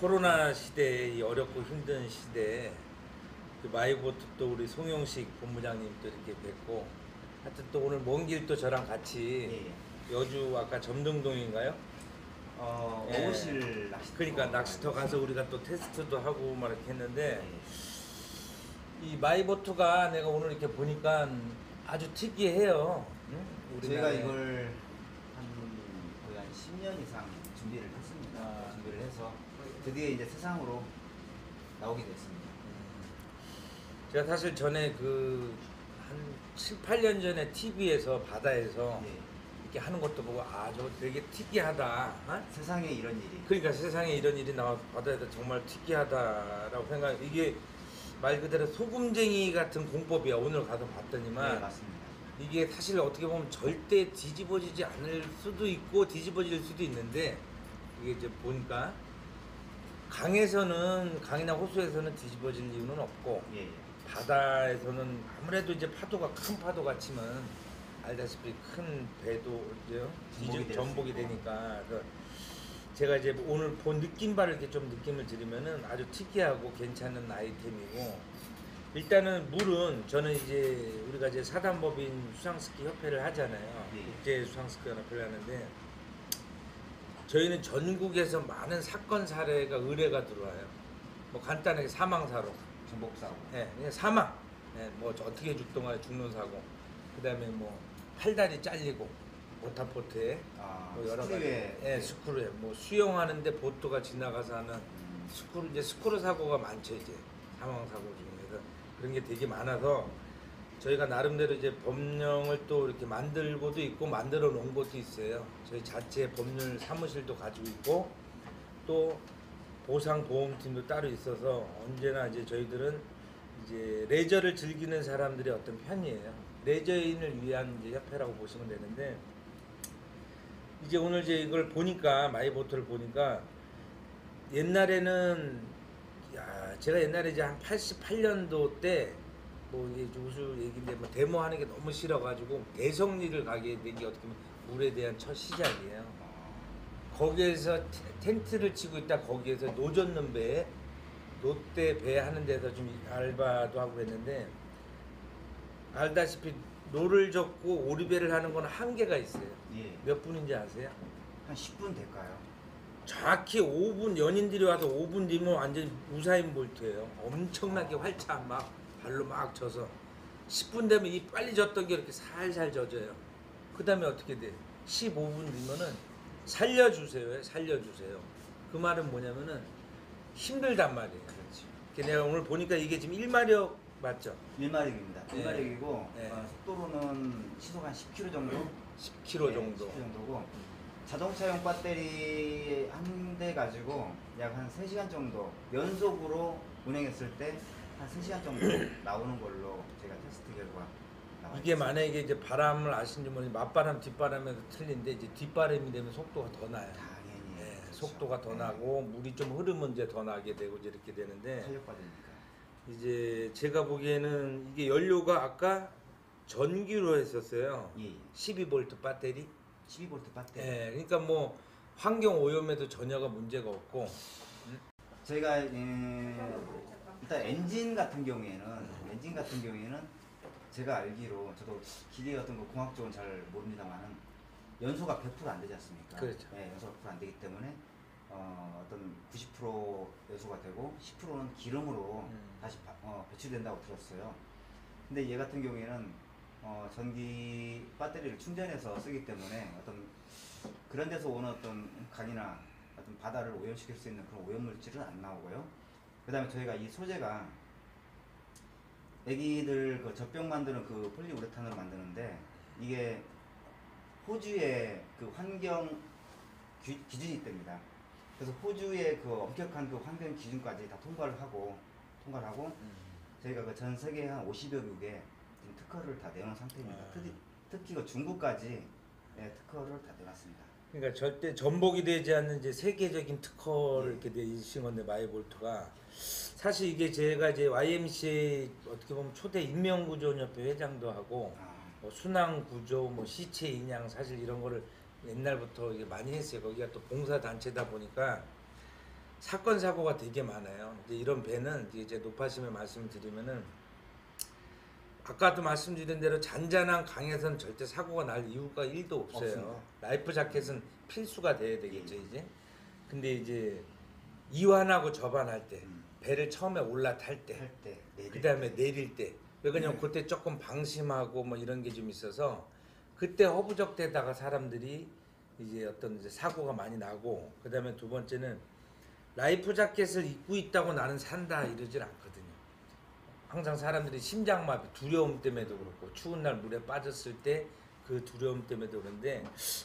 코로나 시대에 이 어렵고 힘든 시대에 그 마이보트 또 우리 송영식 본부장님 또 이렇게 뵙고 하여튼 또 오늘 먼 길 또 저랑 같이 여주 아까 점등동인가요? 예. 오실 낚시터. 그러니까 낚시터 가서 우리가 또 테스트도 하고 막 이렇게 했는데 예. 이 마이보트가 내가 오늘 이렇게 보니까 아주 특이해요. 응? 저희가 우리나라에. 이걸 거의 한 10년 이상 준비를 했습니다. 준비를 해서 드디어 이제 세상으로 나오게 됐습니다. 제가 사실 전에 그 한 7, 8년 전에 TV에서 바다에서 예. 이렇게 하는 것도 보고 아, 저거 되게 특이하다. 어? 세상에 이런 일이. 그러니까 세상에 이런 일이 나와서 바다에서 정말 특이하다라고 생각. 이게 말 그대로 소금쟁이 같은 공법이야. 오늘 가서 봤더니만 네, 맞습니다. 이게 사실 어떻게 보면 절대 뒤집어지지 않을 수도 있고 뒤집어질 수도 있는데 이게 이제 보니까 강이나 호수에서는 뒤집어질 이유는 없고 예. 바다에서는 아무래도 이제 파도가 큰 파도가 치면 알다시피 큰 배도 이제 전복이 되니까 그래서 제가 이제 오늘 본 느낌 바를 이렇게 좀 느낌을 드리면은 아주 특이하고 괜찮은 아이템이고 일단은 물은 저는 이제 우리가 이제 사단법인 수상스키 협회를 하잖아요. 예. 국제 수상스키 연합회를 하는데 저희는 전국에서 많은 사건 사례가 의뢰가 들어와요. 뭐 간단하게 사망 사고, 전복 사고. 예, 그냥 사망, 예, 뭐 어떻게 죽는 사고, 그다음에 뭐 팔다리 잘리고 모타포트에 뭐 여러 가지, 예, 스크루에 뭐 수영하는데 보트가 지나가서 하는 스크루 사고가 많죠 이제 사망 사고 중에서 그런 게 되게 많아서 저희가 나름대로 이제 법령을 또 이렇게 만들고도 있고 만들어 놓은 것도 있어요. 저희 자체 법률 사무실도 가지고 있고 또 보상보험팀도 따로 있어서 언제나 이제 저희들은 이제 레저를 즐기는 사람들의 어떤 편이에요. 레저인을 위한 이제 협회라고 보시면 되는데 이제 오늘 이제 이걸 보니까 마이보트를 보니까 옛날에는 제가 옛날에 이제 한 88년도 때 뭐 이게 우수 얘기인데 뭐 데모하는 게 너무 싫어가지고 대성리를 가게 된 게 어떻게 보면 물에 대한 첫 시작이에요. 거기에서 텐트를 치고 있다 거기에서 노젓는 배 롯데 배 하는 데서 좀 알바도 하고 그랬는데 알다시피 노를 젓고 오리배를 하는 건 한계가 있어요. 예. 몇 분인지 아세요? 한 10분 될까요? 정확히 5분 연인들이 와서 5분 뒤면 완전히 우사인 볼트예요. 엄청나게 활차 막 발로 막 져서 10분 되면 이 빨리 졌던 게 이렇게 살살 젖어요. 그 다음에 어떻게 돼? 15분 뒤면은 살려주세요. 살려주세요. 그 말은 뭐냐면은 힘들단 말이에요. 그렇지. 내가 오늘 보니까 이게 지금 1마력 맞죠? 1마력입니다. 네. 1마력이고 네. 속도로는 시속 한 10km 정도? 10km 정도. 10km 정도고 자동차용 배터리 한 대 가지고 약 한 3시간 정도 연속으로 운행했을 때 한 3시간 정도 나오는 걸로 제가 테스트 결과 나왔습니다. 이게 만약에 이제 바람을 아시는지 모르겠는데 맞바람 뒷바람에서 틀린데 이제 뒷바람이 되면 속도가 더 나요. 당연히 네, 그렇죠. 속도가 더 나고 물이 좀 흐르면 이제 더 나게 되고 이렇게 되는데 탄력받으니까. 이제 제가 보기에는 이게 연료가 아까 전기로 했었어요. 예. 12V 배터리. 12V 배터리. 예, 그러니까 뭐 환경 오염에도 전혀가 문제가 없고. 저희가 일단 엔진 같은 경우에는 제가 알기로 저도 기계 같은 거 공학 쪽은 잘 모릅니다만은 연소가 100% 안 되지 않습니까? 그렇죠. 네, 연소가 100% 안 되기 때문에 어떤 90% 연소가 되고 10%는 기름으로 다시 배출된다고 들었어요. 근데 얘 같은 경우에는 전기 배터리를 충전해서 쓰기 때문에 어떤 그런 데서 오는 어떤 강이나 어떤 바다를 오염시킬 수 있는 그런 오염물질은 안 나오고요. 그 다음에 저희가 이 소재가 애기들 그 젖병 만드는 그 폴리우레탄으로 만드는데 이게 호주의 그 환경 기준이 있답니다. 그래서 호주의 그 엄격한 그 환경 기준까지 다 통과를 하고 저희가 그 전 세계 한 50여 국에 지금 특허를 다 내놓은 상태입니다. 특히 그 중국까지 특허를 다 내놨습니다. 그러니까 절대 전복이 되지 않는 이제 세계적인 특허를 이렇게 내신 건데 마이볼트가 사실 이게 제가 이제 YMCA 어떻게 보면 초대 인명구조협회 회장도 하고 뭐 순환구조, 뭐 시체 인양 사실 이런 거를 옛날부터 이게 많이 했어요. 거기가 또 봉사단체다 보니까 사건 사고가 되게 많아요. 이제 이런 배는 이제 높아심에 말씀드리면은 아까도 말씀드린 대로 잔잔한 강에서는 절대 사고가 날 이유가 1도 없어요. 없습니다. 라이프 자켓은 필수가 돼야 되겠죠, 예. 이제. 근데 이제 이완하고 접안할 때, 음. 배를 처음에 올라탈 때, 할 때, 그 다음에 내릴 때. 왜냐면 그때 조금 방심하고 뭐 이런 게 좀 있어서 그때 허부적대다가 사람들이 이제 어떤 이제 사고가 많이 나고, 그 다음에 두 번째는 라이프 자켓을 입고 있다고 나는 산다 이러질 않거든요. 항상 사람들이 심장마비, 두려움 때문에도 그렇고 추운 날 물에 빠졌을 때 그 두려움 때문에도 그런데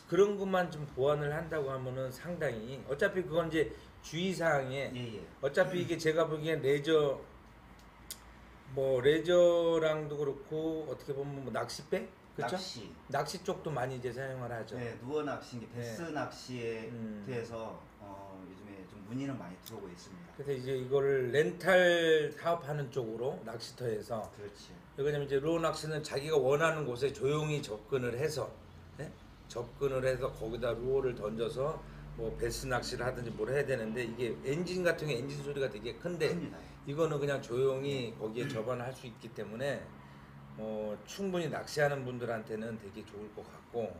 그런 것만 좀 보완을 한다고 하면은 상당히 어차피 그건 이제 주의사항에 예. 어차피 이게 제가 보기엔 레저 뭐 레저랑도 그렇고 어떻게 보면 뭐 낚싯배 그렇죠? 낚시 쪽도 많이 이제 사용을 하죠. 네, 누워 낚시, 베스 낚시에 음. 대해서 요즘에 좀 문의는 많이 들어오고 있습니다. 그래서 이제 이거를 렌탈 사업하는 쪽으로 낚시터에서 그렇지. 왜냐면 이제 루어 낚시는 자기가 원하는 곳에 조용히 접근을 해서 접근을 해서 거기다 루어를 던져서 뭐 베스 낚시를 하든지 뭘 해야 되는데 이게 엔진 같은 게 엔진 소리가 되게 큰데 큽니다. 이거는 그냥 조용히 거기에 접안할 수 있기 때문에 충분히 낚시하는 분들한테는 되게 좋을 것 같고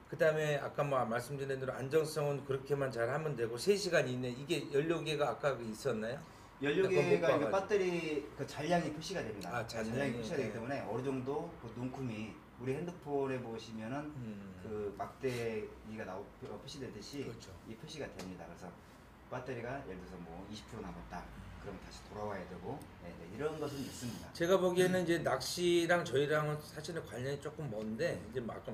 그 다음에 아까 뭐 말씀드린 대로 안정성은 그렇게만 잘 하면 되고 3시간 이내 이게 연료계가 아까 있었나요? 연료계가 이제 배터리 그 잔량이 표시가 됩니다. 아, 잔량이 표시가 되기 네. 때문에 어느 정도 그 눈금이 우리 핸드폰에 보시면은 그 막대기가 표시되듯이 그렇죠. 이 표시가 됩니다. 그래서 배터리가 예를 들어서 뭐 20% 남았다. 그럼 다시 돌아와야 되고 이런 것은 있습니다. 제가 보기에는 이제 낚시랑 저희랑은 사실은 관련이 조금 먼데 이제 막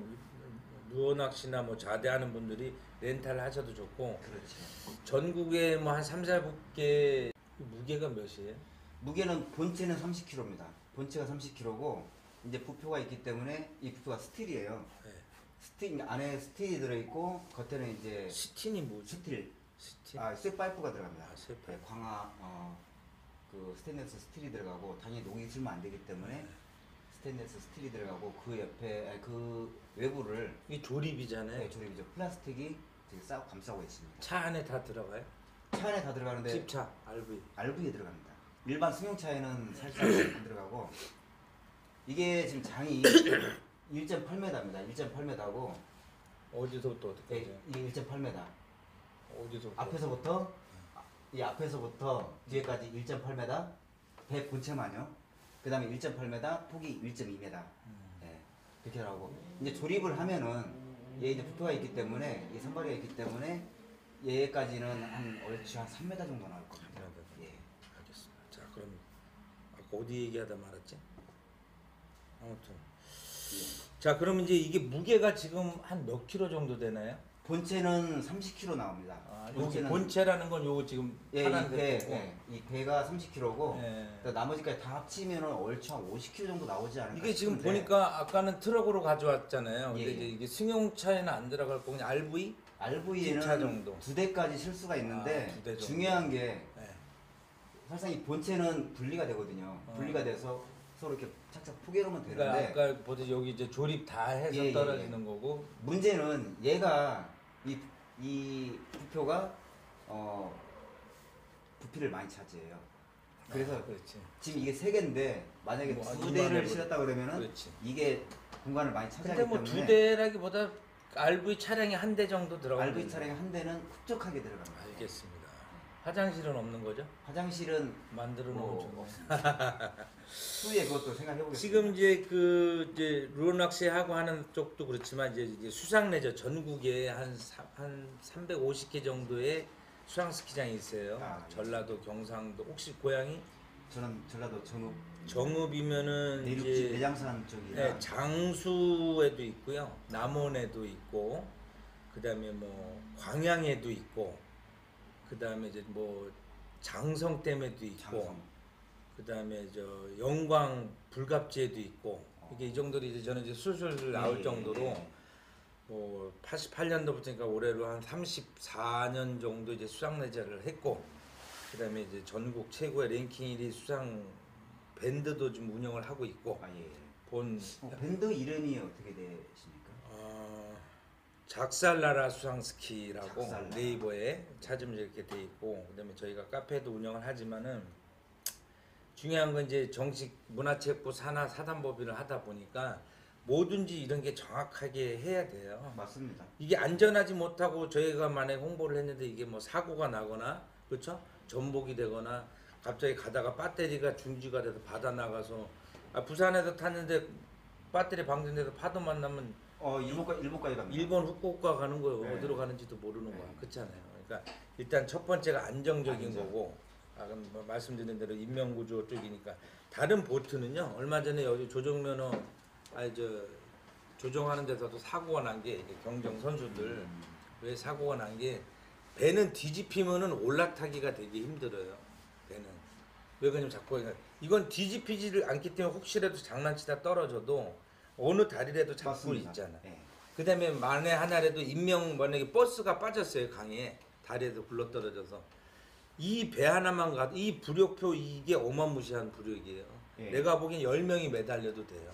루어 낚시나 뭐 자대하는 분들이 렌탈 하셔도 좋고 그렇죠. 전국에 뭐 한 3, 4개 무게가 몇이에요? 무게는 본체는 30kg입니다. 본체가 30kg고 이제 부표가 있기 때문에 이 부표가 스틸이에요. 네. 스틸 안에 스틸이 들어 있고 겉에는 이제 스틴이 뭐지? 스틸. 스틴? 쇠파이프가 들어갑니다. 쇠파이프. 네, 광화 그 스테인레스 스틸이 들어가고 당연히 녹이 있으면 안 되기 때문에 스테인레스 스틸이 들어가고 그 옆에 그 외부를 이 조립이잖아요. 조립이죠. 플라스틱이 되게 싹 감싸고 있습니다. 차 안에 다 들어가요? 차 안에 다 들어가는데 집차, RV. RV에 들어갑니다. 일반 승용차에는 살짝 안 들어가고 이게 지금 장이 1.8m입니다. 1.8m고 어디서부터 어디까지? 이게 1.8m. 어디서부터? 앞에서부터 이 앞에서부터 뒤에까지 1.8m. 배 본체만요. 그 다음에 1.8m, 폭이 1.2m. 네, 그렇게 하고 이제 조립을 하면은 얘 이제 부표가 있기 때문에 이 선발이 있기 때문에 얘까지는 얼추 한 3m 정도 나올 겁니다. 예. 알겠습니다. 자, 그럼 아까 어디 얘기하다 말았지? 아무튼. 자, 그럼 이제 이게 무게가 지금 한 몇 킬로 정도 되나요? 본체는 30kg 나옵니다. 여기 본체라는 건 요거 지금 이 배, 이 배가 30kg고 예. 나머지까지 다 합치면은 얼추 한 50kg 정도 나오지 않을까 이게 지금 싶은데 보니까 아까는 트럭으로 가져왔잖아요. 근데 예. 이제 이게 승용차에는 안 들어갈 거고 그냥 RV? 집차 RV에는 정도. 2대까지 실수가 있는데 2대 정도. 중요한 게 예. 사실상 이 본체는 분리가 되거든요. 분리가 돼서 서로 이렇게 착착 포개놓으면 그러니까 되는데 아까 보듯이 여기 이제 조립 다 해서 예, 예, 떨어지는 거고 문제는 얘가 이 부표가 부피를 많이 차지해요. 그래서 그렇지. 지금 이게 3개인데 만약에 뭐, 2대를 실었다 그러면은 그렇지. 이게 공간을 많이 차지하기 근데 뭐 때문에 2대라기보다 RV 차량이 한 대 정도 들어가요. RV 차량이 한 대는 흡족하게 들어갑니다. 알겠습니다. 화장실은 없는 거죠? 화장실은 만들어 놓은 뭐 중. 후에 그것도 생각해 보겠습니다. 지금 이제 루어 낚시하고 하는 쪽도 그렇지만 이제 수상 레저 전국에 한 350개 정도의 수상 스키장이 있어요. 예. 전라도, 경상도. 혹시 고향이 저는 전라도 정읍이면은 내륙지 이제 내장산 쪽이라 네, 장수에도 있고요. 남원에도 있고 그다음에 뭐 광양에도 있고 그다음에 이제 뭐 장성댐에도 있고 장성. 그다음에 저 영광 불갑지에도 있고 이게 이 정도로 이제 저는 이제 술술 나올 정도로 뭐 88년도부터니까 올해로 한 34년 정도 이제 수상 레저를 했고 그다음에 이제 전국 최고의 랭킹 1위 수상 밴드도 좀 운영을 하고 있고 예. 본 밴드 이름이 어떻게 되십니까? 작살나라 수상스키라고 작살나라. 네이버에 찾으면 이렇게 돼 있고, 그다음에 저희가 카페도 운영을 하지만은 중요한 건 이제 정식 문화체육부 산하 사단법인을 하다 보니까 뭐든지 이런 게 정확하게 해야 돼요. 맞습니다. 이게 안전하지 못하고 저희가 만약에 홍보를 했는데 이게 뭐 사고가 나거나, 그렇죠? 전복이 되거나 갑자기 가다가 배터리가 중지가 돼서 바다 나가서, 부산에서 탔는데 배터리 방전돼서 파도 만나면 일본까지 갑니다. 일본 후쿠오카 가는 거예요. 네. 어디로 가는지도 모르는 거야. 네. 그렇잖아요. 그러니까 일단 첫 번째가 안정적인 안정. 거고, 그럼 뭐 말씀드린 대로 인명구조 쪽이니까. 다른 보트는요. 얼마 전에 여기 조정면허 조정하는 데서도 사고가 난 게 경정 선수들 왜 사고가 난 게, 배는 뒤집히면은 올라타기가 되게 힘들어요. 배는 왜 그러냐면 자꾸 이건 뒤집히지를 않기 때문에 혹시라도 장난치다 떨어져도 어느 다리라도 잡고 맞습니다. 있잖아. 예. 그다음에 만에 하나라도 만약에 버스가 빠졌어요, 강에 다리에서 굴러 떨어져서, 이 배 하나만 가도 이 부력표, 이게 어마무시한 부력이에요. 예. 내가 보기엔 10명이 매달려도 돼요.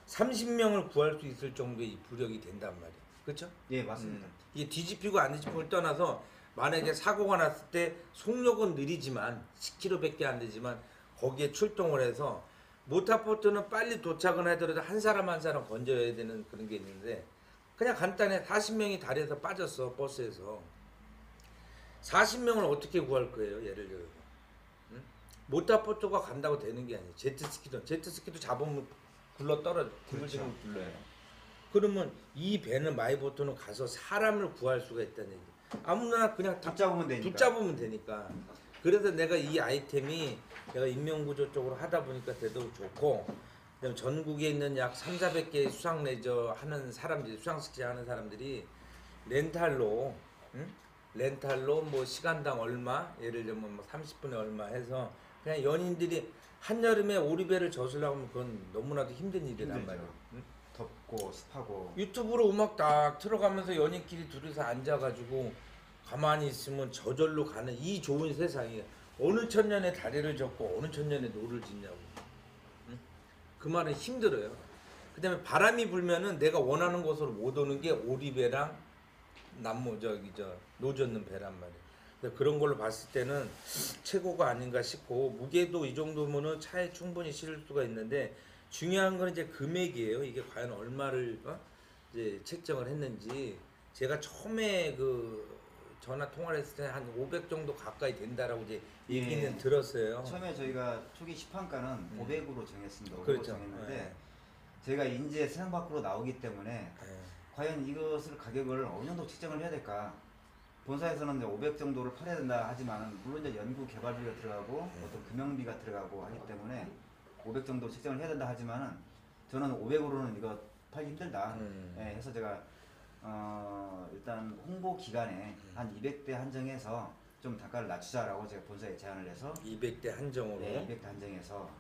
30명을 구할 수 있을 정도의 이 부력이 된단 말이에요. 그렇죠? 예, 맞습니다. 이게 뒤집히고 안 뒤집히고를 떠나서 만약에 사고가 났을 때 속력은 느리지만 10km밖에 안 되지만 거기에 출동을 해서, 모터보트는 빨리 도착은 하더라도 한 사람 한 사람 건져야 되는 그런 게 있는데, 그냥 간단해. 40명이 다리에서 빠졌어, 버스에서. 40명을 어떻게 구할 거예요, 예를 들어서. 응? 모터보트가 간다고 되는 게 아니에요. 제트스키도 잡으면 굴러 떨어져. 그렇죠. 굴러요. 그러면 이 배는, 마이보트는 가서 사람을 구할 수가 있다는 얘기. 아무나 그냥 붙잡으면 되니까. 그래서 내가 이 아이템이 내가 인명구조 쪽으로 하다 보니까 되도 좋고, 그다음에 전국에 있는 약 3,400개 수상 레저 하는 사람들이, 수상스키 하는 사람들이 렌탈로, 렌탈로 뭐 시간당 얼마, 예를 들면 뭐 30분에 얼마 해서 그냥 연인들이 한여름에 오리배를 젖으려고 하면 그건 너무나도 힘든 일이란 힘들죠. 말이에요. 덥고 습하고. 유튜브로 음악 딱 틀어가면서 연인끼리 둘이서 앉아가지고 가만히 있으면 저절로 가는 이 좋은 세상에 어느 천년에 다리를 젓고 어느 천년에 노를 짓냐고. 응? 그 말은 힘들어요. 그 다음에 바람이 불면은 내가 원하는 곳으로 못 오는 게 오리배랑 노젓는 배란 말이에요. 근데 그런 걸로 봤을 때는 최고가 아닌가 싶고, 무게도 이 정도면은 차에 충분히 실을 수가 있는데, 중요한 건 이제 금액이에요. 이게 과연 얼마를 이제 책정을 했는지. 제가 처음에 그 전화 통화를 했을 때 한 500 정도 가까이 된다라고 이제 얘기는 들었어요. 처음에 저희가 초기 시판가는 500으로 정했습니다. 500으로 그렇죠. 정했는데 네. 저희가 이제 세상 밖으로 나오기 때문에 네. 과연 이것을 가격을 어느 정도 책정을 해야 될까? 본사에서는 이제 500 정도를 팔아야 된다 하지만, 물론 이제 연구 개발비가 들어가고 어떤 금형비가 들어가고 하기 때문에 500 정도 책정을 해야 된다 하지만은, 저는 500으로는 이거 팔기 힘들다. 예, 해서 제가 일단 홍보 기간에 한 200대 한정해서 좀 단가를 낮추자라고 제가 본사에 제안을 해서 200대 한정으로. 네, 200대 한정해서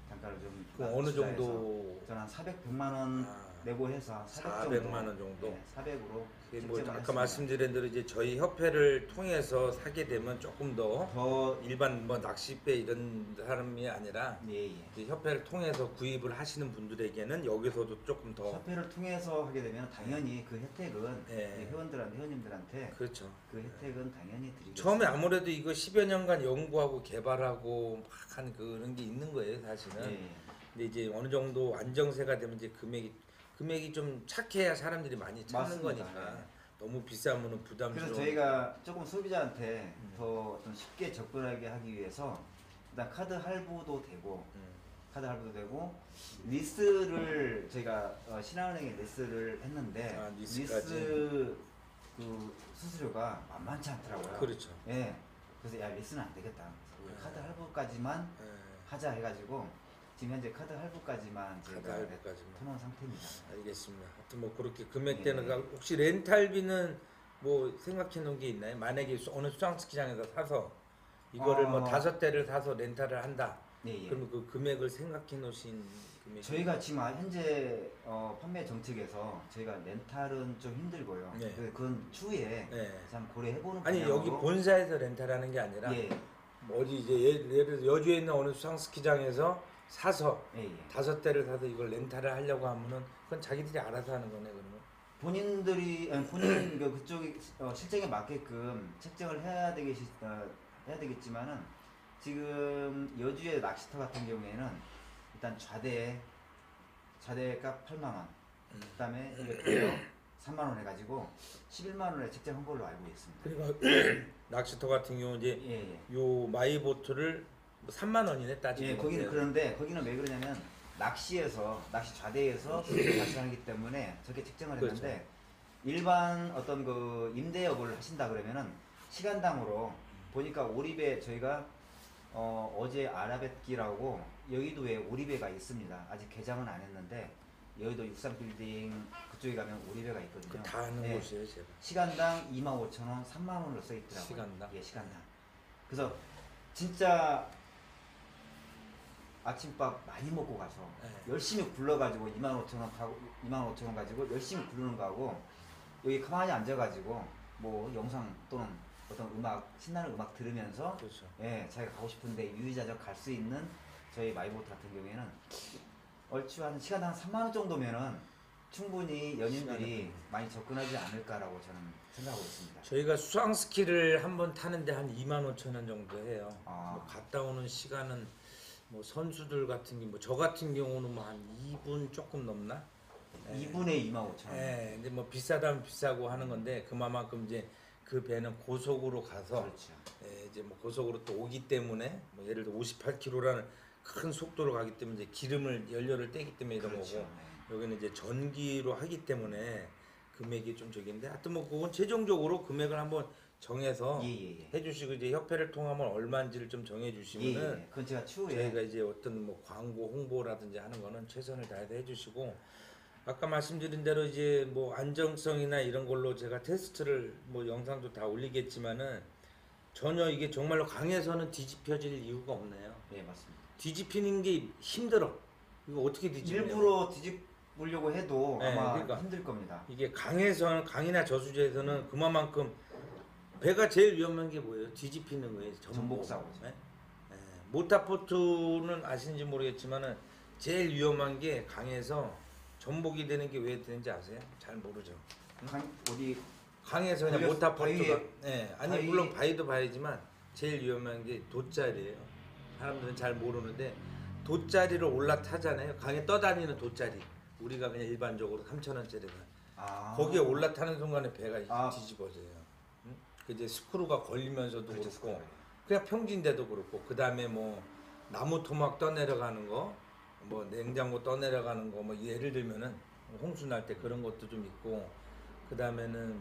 단가를 좀 그럼 어느 낮추자 해서 정도? 저는 한 400만 원 내고 해서 400만 원 정도. 네, 400으로 뭐 아까 말씀드린 대로 이제 저희 협회를 통해서 사게 되면 조금 더 일반 뭐 낚싯배 이런 사람이 아니라 예, 예. 이제 협회를 통해서 구입을 하시는 분들에게는 여기서도 조금 더. 협회를 통해서 하게 되면 당연히 그 혜택은 네. 회원님들한테 그렇죠. 그 혜택은 당연히 드리겠습니다. 처음에 아무래도 이거 10여 년간 연구하고 개발하고 막 한 그런 게 있는 거예요, 사실은. 예. 근데 이제 어느 정도 안정세가 되면 이제 금액이 좀 착해야 사람들이 많이 찾는 맞습니다. 거니까. 네. 너무 비싸면은 부담스러워. 그래서 저희가 조금 소비자한테 더 좀 쉽게 접근하게 하기 위해서 일단 카드 할부도 되고, 리스를 저희가 신한은행에 리스를 했는데, 리스까지. 리스 그 수수료가 만만치 않더라고요. 그렇죠. 예. 그래서 야, 리스는 안 되겠다. 그래서 카드 할부까지만 하자 해가지고 지금 현재 카드 할부까지만 저희가 터놓은 상태입니다. 알겠습니다. 하여튼 뭐 그렇게 금액대는 혹시 렌탈비는 뭐 생각해 놓은 게 있나요? 만약에 어느 수상스키장에서 사서 이거를 뭐 5대를 사서 렌탈을 한다. 예. 그러면 그 금액을 생각해 놓으신 금액이? 저희가 지금 현재 판매 정책에서 저희가 렌탈은 좀 힘들고요. 네. 그건 추후에 참 고려해보는 아니 방향으로. 여기 본사에서 렌탈하는 게 아니라 예. 어디 이제 예를 들어 여주에 있는 어느 수상스키장에서 사서 예. 5대를 사서 이걸 렌탈을 하려고 하면은 그건 자기들이 알아서 하는 거네 그러면. 본인들이 본인 그쪽이 실정에 맞게끔 책정을 해야 되겠지만은 지금 여주의 낚시터 같은 경우에는 일단 좌대가 8만 원, 그다음에 배어 3만 원 해가지고 11만 원에 책정한 걸로 알고 있습니다. 그러니까 낚시터 같은 경우 이제 예. 요 마이보트를 3만 원이네 따지면. 예, 거기는 그런데 거기는 왜 그러냐면 낚시 좌대에서 낚시하기 때문에 저렇게 책정을 그렇죠. 했는데 일반 어떤 그 임대업을 하신다 그러면은 시간당으로 보니까 오리배 저희가 어제 아라뱃기라고 여의도에 오리배가 있습니다. 아직 개장은 안 했는데 여의도 63빌딩 그쪽에 가면 오리배가 있거든요. 다 하는 예. 곳이에요, 제가. 시간당 25,000원, 3만 원으로 써 있더라고요. 시간당? 예, 시간당. 그래서 진짜 아침밥 많이 먹고 가서 열심히 굴러가지고 25,000원 가지고 열심히 굴르는 거하고 여기 가만히 앉아가지고 뭐 영상 또는 어떤 음악 신나는 음악 들으면서 그렇죠. 예 자기가 가고 싶은데 유유자적 갈 수 있는 저희 마이보트 같은 경우에는 얼추 한 시간당 3만 원 정도면은 충분히 연인들이 많이 접근하지 않을까라고 저는 생각하고 있습니다. 저희가 수상 스키를 한번 타는데 한 25,000원 정도 해요. 뭐 갔다 오는 시간은 뭐 선수들 같은 게 뭐 저 같은 경우는 뭐 한 2분 조금 넘나? 2분에 25,000원. 예, 근데 뭐 비싸다면 비싸고 하는 건데 그만큼 이제 그 배는 고속으로 가서 그렇죠. 이제 뭐 고속으로 또 오기 때문에 뭐 예를 들어 58km라는 큰 속도로 가기 때문에 이제 기름을 연료를 떼기 때문에 이런 그렇죠. 거고 여기는 이제 전기로 하기 때문에 금액이 좀 저기인데 하여튼 뭐 그건 최종적으로 금액을 한번 정해서 해주시고 이제 협회를 통하면 얼마인지를 좀 정해주시면은 그건 제가 추후에 저희가 이제 어떤 뭐 광고 홍보라든지 하는 거는 최선을 다해서 해주시고 아까 말씀드린 대로 이제 뭐 안정성이나 이런 걸로 제가 테스트를 뭐 영상도 다 올리겠지만은 전혀 이게 정말로 강에서는 뒤집혀질 이유가 없네요. 네 맞습니다. 뒤집히는 게 힘들어. 이거 어떻게 뒤집냐? 일부러 뒤집으려고 해도 네, 아마 그러니까 힘들 겁니다. 이게 강이나 저수지에서는 그만큼 배가 제일 위험한 게 뭐예요? 뒤집히는 거예요. 전복 사고죠. 네? 네. 모타포트는 아시는지 모르겠지만은 제일 위험한 게 강에서 전복이 되는 게 왜 되는지 아세요? 잘 모르죠. 어디 강에서 그냥 바위에- 모타포트가 아니 바위- 물론 바위도 바위지만 제일 위험한 게 돛자리예요. 사람들은 잘 모르는데 돛자리를 올라타잖아요. 강에 떠다니는 돛자리. 우리가 그냥 일반적으로 3,000원짜리가 거기에 올라타는 순간에 배가 뒤집어져요. 응? 그 이제 스크루가 걸리면서도 그렇죠, 그렇고 그냥 평지인데도 그렇고 그 다음에 뭐 나무 토막 떠내려가는 거, 뭐 냉장고 떠내려가는 거, 뭐 예를 들면은 홍수 날 때 그런 것도 좀 있고 그 다음에는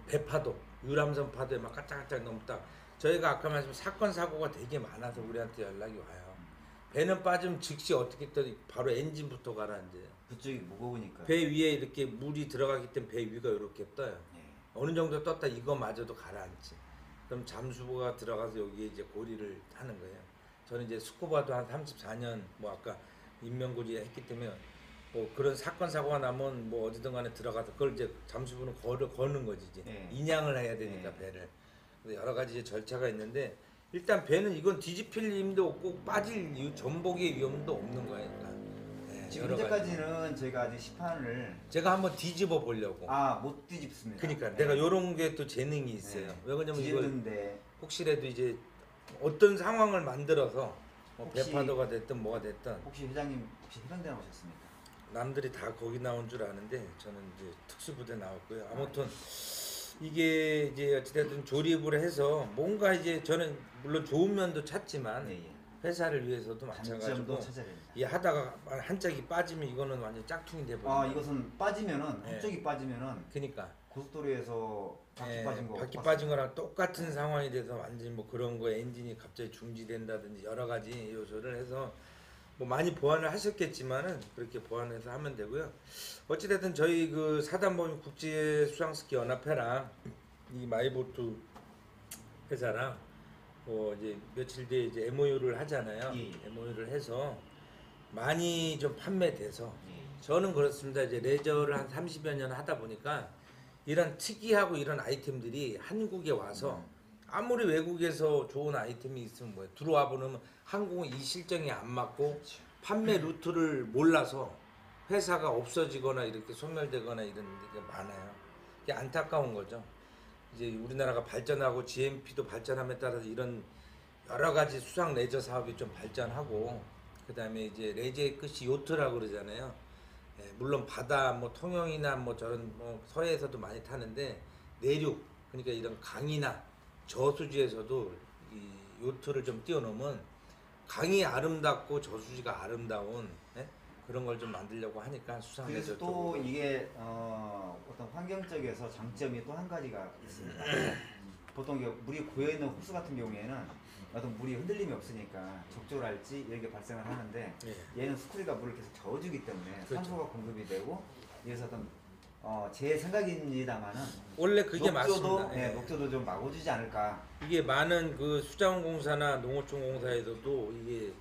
배파도 유람선 파도에 막 까짝까짝 넘다. 저희가 아까 말씀 사건 사고가 되게 많아서 우리한테 연락이 와요. 배는 빠지면 즉시 어떻게 떠 바로 엔진부터 가라앉아요. 그쪽이 무거우니까. 배 위에 이렇게 물이 들어가기 때문에 배 위가 이렇게 떠요. 어느 정도 떴다 이거마저도 가라앉지. 그럼 잠수부가 들어가서 여기에 이제 고리를 하는 거예요. 저는 이제 스쿠버도 한 34년 뭐 아까 인명고지 했기 때문에 뭐 그런 사건 사고가 나면 뭐 어디든 간에 들어가서 그걸 이제 잠수부는 거는 거지 이제 인양을 해야 되니까 배를. 여러 가지 이제 절차가 있는데 일단 배는 이건 뒤집힐 힘도 없고 빠질 전복의 위험도 없는 거예요. 그러니까 지금 현재까지는 저희가 아직 시판을 제가 한번 뒤집어 보려고. 못 뒤집습니다. 그러니까 내가 요런 게 또 재능이 있어요. 왜 그러냐면 뒤집는데 혹시라도 이제 어떤 상황을 만들어서 뭐 배파도가 됐든 뭐가 됐든 혹시 회장님 혹시 해병대 나오셨습니까? 남들이 다 거기 나온 줄 아는데 저는 이제 특수부대 나왔고요. 아무튼 이게 이제 어찌됐든 조립을 해서 뭔가 이제 저는 물론 좋은 면도 찾지만 회사를 위해서도 마찬가지고 이 하다가 한 짝이 빠지면 이거는 완전 짝퉁이 돼버려요. 이것은 빠지면은 한쪽이 빠지면은 그러니까 고속도로에서 바퀴 빠진 거 바퀴 빠진 거랑 똑같은 상황이 돼서 완전히 뭐 그런 거 엔진이 갑자기 중지된다든지 여러 가지 요소를 해서 뭐 많이 보완을 하셨겠지만은 그렇게 보완해서 하면 되고요. 어찌됐든 저희 그 사단법인 국제 수상스키 연합회랑 이 마이보트 회사랑 뭐 이제 며칠 뒤에 이제 MOU를 하잖아요. MOU를 해서 많이 좀 판매돼서 저는 그렇습니다. 이제 레저를 한 30여 년 하다 보니까 이런 특이하고 이런 아이템들이 한국에 와서 아무리 외국에서 좋은 아이템이 있으면 뭐예요. 들어와 보면 한국은 이 실정이 안 맞고 판매 루트를 몰라서 회사가 없어지거나 이렇게 소멸되거나 이런 게 많아요. 이게 안타까운 거죠. 이제 우리나라가 발전하고 GNP도 발전함에 따라서 이런 여러 가지 수상 레저 사업이 좀 발전하고, 그다음에 이제 레저의 끝이 요트라고 그러잖아요. 예, 물론 바다 뭐 통영이나 뭐 저런 뭐 서해에서도 많이 타는데, 내륙 그러니까 이런 강이나 저수지에서도 이 요트를 좀 띄워놓으면 강이 아름답고 저수지가 아름다운, 예? 그런 걸 좀 만들려고 하니까 수상 그래서 레저 또 쪽으로. 이게 어떤 환경적에서 장점이 또 한 가지가 있습니다. 보통 이게 물이 고여 있는 호수 같은 경우에는 어떤 물이 흔들림이 없으니까 적조랄지 이런 게 발생을 하는데, 예. 얘는 스크류가 물을 계속 저어주기 때문에 그렇죠. 산소가 공급이 되고, 그래서 어떤 제 생각입니다만은 원래 그게 녹조도 맞습니다. 예. 녹조도 좀 막아주지 않을까. 이게 많은 그 수자원공사나 농어촌공사에서도 이게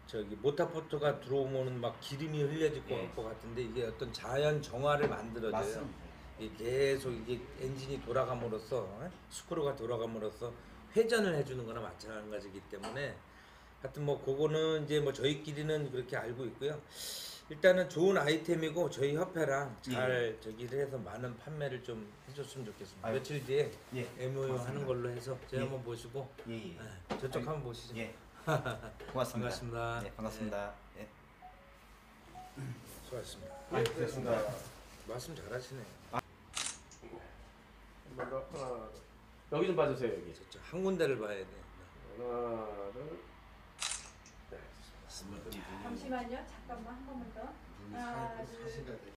저기 모타포트가 들어오면 막 기름이 흘려질 예. 것 같은데, 이게 어떤 자연 정화를 만들어줘요. 맞습니다. 이게 계속 이게 엔진이 돌아감으로써, 스크루가 돌아감으로써 회전을 해주는 거나 마찬가지이기 때문에, 하여튼 뭐 그거는 이제 뭐 저희끼리는 그렇게 알고 있고요. 일단은 좋은 아이템이고 저희 협회랑 잘 저기를 해서 많은 판매를 좀 해줬으면 좋겠습니다. 아유. 며칠 뒤에 예, MOU 고맙습니다. 하는 걸로 해서 저희 예. 한번 보시고, 예, 예. 저쪽 아유, 한번 보시죠. 예. 고맙습니다. 반갑습니다. 네, 반갑습니다. 예. 수고하셨습니다. 아, 됐습니다. 말씀 잘하시네요. 한번 더. 하나, 여기 좀 봐주세요. 여기. 저쪽 한 군데를 봐야 돼. 하나, 둘. 네. 잠시만요. 잠깐만 한 번만 더. 하나, 둘,